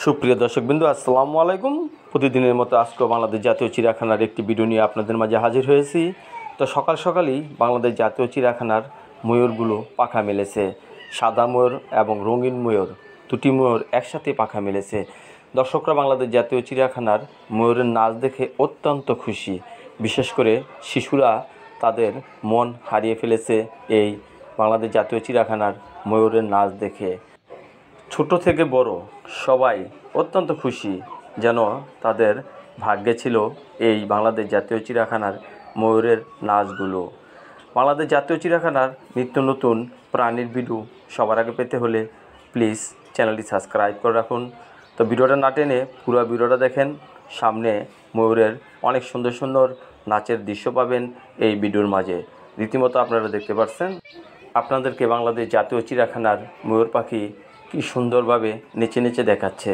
সুপ্রিয় দর্শকবৃন্দ, আসসালামু আলাইকুম। প্রতিদিনের মতো আজকেও বাংলাদেশ জাতীয় চিড়িয়াখানার একটি ভিডিও নিয়ে আপনাদের মাঝে হাজির হয়েছি। তো সকাল সকালই বাংলাদেশ জাতীয় চিড়িয়াখানার ময়ূরগুলো পাখা মেলেছে। সাদা ময়ূর এবং রঙিন ময়ূর, দুটি ময়ূর একসাথে পাখা মেলেছে। দর্শকরা বাংলাদেশ জাতীয় চিড়িয়াখানার ময়ূরের নাচ দেখে অত্যন্ত খুশি। বিশেষ করে শিশুরা তাদের মন হারিয়ে ফেলেছে এই বাংলাদেশ জাতীয় চিড়িয়াখানার ময়ূরের নাচ দেখে। ছোট থেকে বড় সবাই অত্যন্ত খুশি, যেন তাদের ভাগ্যে ছিল এই বাংলাদেশ জাতীয় চিড়িয়াখানার ময়ূরের নাচগুলো। বাংলাদেশ জাতীয় চিড়িয়াখানার নিত্য নতুন প্রাণীর ভিডিও সবার আগে পেতে হলে প্লিজ চ্যানেলটি সাবস্ক্রাইব করে রাখুন। তো ভিডিওটা না টেনে পুরো ভিডিওটা দেখেন। সামনে ময়ূরের অনেক সুন্দর সুন্দর নাচের দৃশ্য পাবেন এই ভিডিওর মাঝে। রীতিমতো আপনারা দেখতে পাচ্ছেন আপনাদেরকে বাংলাদেশ জাতীয় চিড়িয়াখানার ময়ূর পাখি কি সুন্দরভাবে নেচে নেচে দেখাচ্ছে।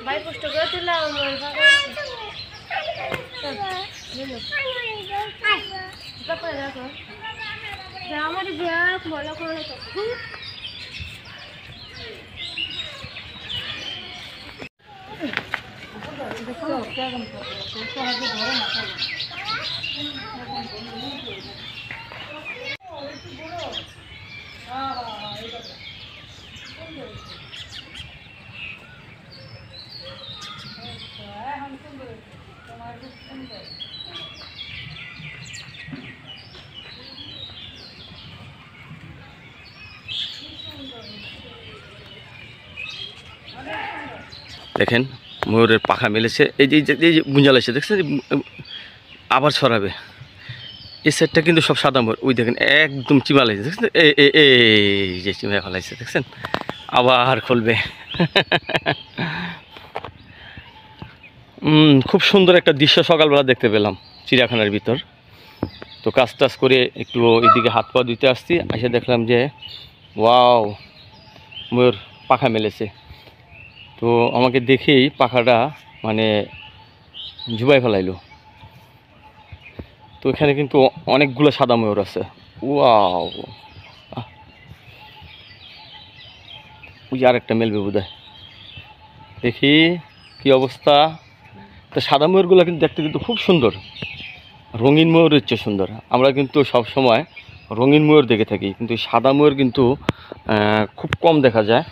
ভাই কষ্ট করে তুললাম আমার ব্যাগ ভালো করে দেখেন ময়ূরের পাখা মেলেছে। এই যে গুঞ্জাল এসে দেখছেন, আবার ছড়াবে। এই সেটটা কিন্তু সব সাদা ময়ূর। ওই দেখেন একদম চিমা লাগছে, দেখছেন? এই যে চিমা ফেলাইছে, দেখছেন? আবার খুলবে। খুব সুন্দর একটা দৃশ্য সকালবেলা দেখতে পেলাম চিড়িয়াখানার ভিতর। তো কাজ টাজ করে একটু এদিকে হাত পা ধুতে আসছি, এসে দেখলাম যে ওয়াও, ময়ূর পাখা মেলেছে। তো আমাকে দেখেই পাখাটা মানে ঝুবাই ফেলাইলো। তো এখানে কিন্তু অনেকগুলো সাদা ময়ূর আছে। ওয়াও, ওই আর একটা মেলবে বোধহয়, দেখি কি অবস্থা। তো সাদা ময়ূরগুলো কিন্তু দেখতে কিন্তু খুব সুন্দর, রঙিন ময়ূরের চেয়ে সুন্দর। আমরা কিন্তু সব সময় রঙিন ময়ূর দেখে থাকি, কিন্তু সাদা ময়ূর কিন্তু খুব কম দেখা যায়।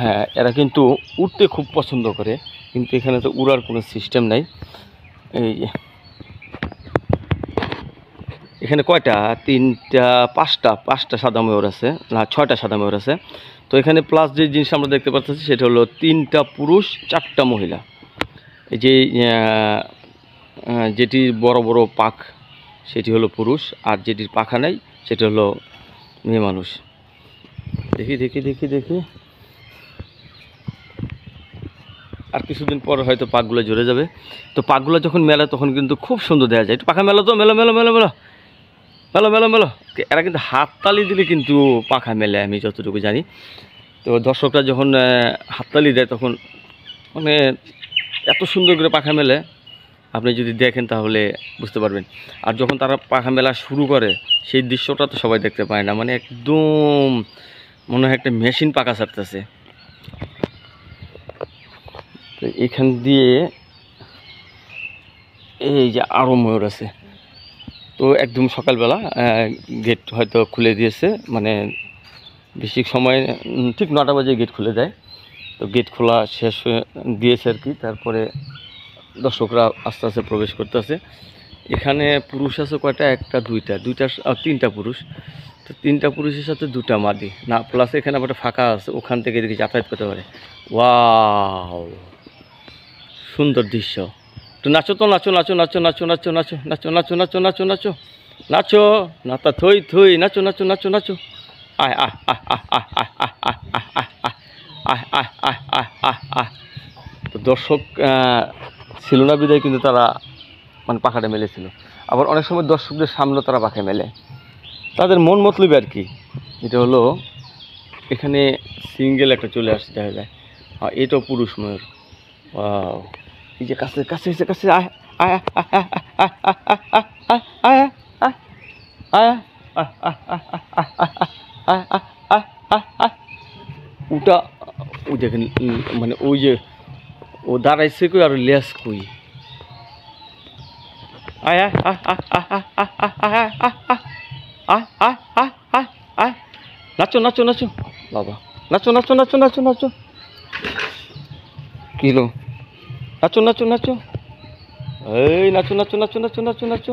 হ্যাঁ, এরা কিন্তু উড়তে খুব পছন্দ করে, কিন্তু এখানে তো উড়ার কোনো সিস্টেম নাই। এই এখানে কয়টা, তিনটা, পাঁচটা সাদা ময়ূর আছে, না ছয়টা সাদা ময়ূর আছে। তো এখানে প্লাস যে জিনিস আমরা দেখতে পাচ্ছি সেটা হলো 3টা পুরুষ 4টা মহিলা। এই যে যেটির বড় বড় পাখ সেটি হলো পুরুষ, আর যেটির পাখা নাই সেটি হলো মেয়ে মানুষ। দেখি দেখি দেখি দেখি আর কিছুদিন পর হয়তো পাকগুলো জড়ে যাবে। তো পাকগুলো যখন মেলে তখন কিন্তু খুব সুন্দর দেখা যায়। একটু পাখা মেলো তো, মেলো মেলো মেলো মেলো মেলো মেলো মেলো। এরা কিন্তু হাততালি দিলে কিন্তু পাখা মেলে, আমি যতটুকু জানি। তো দর্শকরা যখন হাততালি দেয় তখন মানে এত সুন্দর করে পাখা মেলে, আপনি যদি দেখেন তাহলে বুঝতে পারবেন। আর যখন তারা পাখা মেলা শুরু করে সেই দৃশ্যটা তো সবাই দেখতে পায় না, মানে একদম মনে হয় একটা মেশিন পাখা ছাড়তেছে। তো এখান দিয়ে এই যে আরও ময়ূর আছে। তো একদম সকালবেলা গেট হয়তো খুলে দিয়েছে, মানে বেশি সময় ঠিক 9টা বাজে গেট খুলে দেয়। তো গেট খোলা শেষ হয়ে দিয়েছে আর কি। তারপরে দর্শকরা আস্তে আস্তে প্রবেশ করতেছে। এখানে পুরুষ আছে কয়টা, একটা দুইটা 3টা পুরুষ। তো 3টা পুরুষের সাথে 2টা মাদি না, প্লাস এখানে আবার ফাঁকা আছে, ওখান থেকে এদিকে যাতায়াত করতে পারে। ওয়াও, সুন্দর দৃশ্য। তো নাচো তো, নাচো নাচো নাচো নাচো নাচো নাচো নাচো নাচো নাচো নাচো নাচো নাচো, নাতা থই থই, নাচো নাচো নাচো নাচো। আয় আহ আহ আহ আহ আহ আহ আহ আহ আহ। আহ আহ আহ আহ আহ আহ। তো দর্শক ছিল না বিদায় কিন্তু তারা মানে পাখাটা মেলেছিল। আবার অনেক সময় দর্শকদের সামনেও তারা পাখা মেলে, তাদের মন মতলবই আর কি। এটা হলো এখানে সিঙ্গেল একটা চলে আসছে দেখা যায়, আর এটাও পুরুষ ময়ূর। ওয়াও, এই যে কাছে কাছে এসে কাছে আয় আয় আয় আয় আয় আয় আয় আয় আয় আয়। ওটা ওই দেখেন, মানে ওই যে ও দাঁড়াইছে কই আর লেস কই। আয় আয় আয় আয় আয় আয় আয় আয় আয় আয় আয়। নাচো নাচো নাচো বাবা, নাচো নাচো নাচো নাচো নাচো। কি হলো? নাচো নাচো নাচো, এই নাচো নাচো নাচো নাচো নাচো নাচো।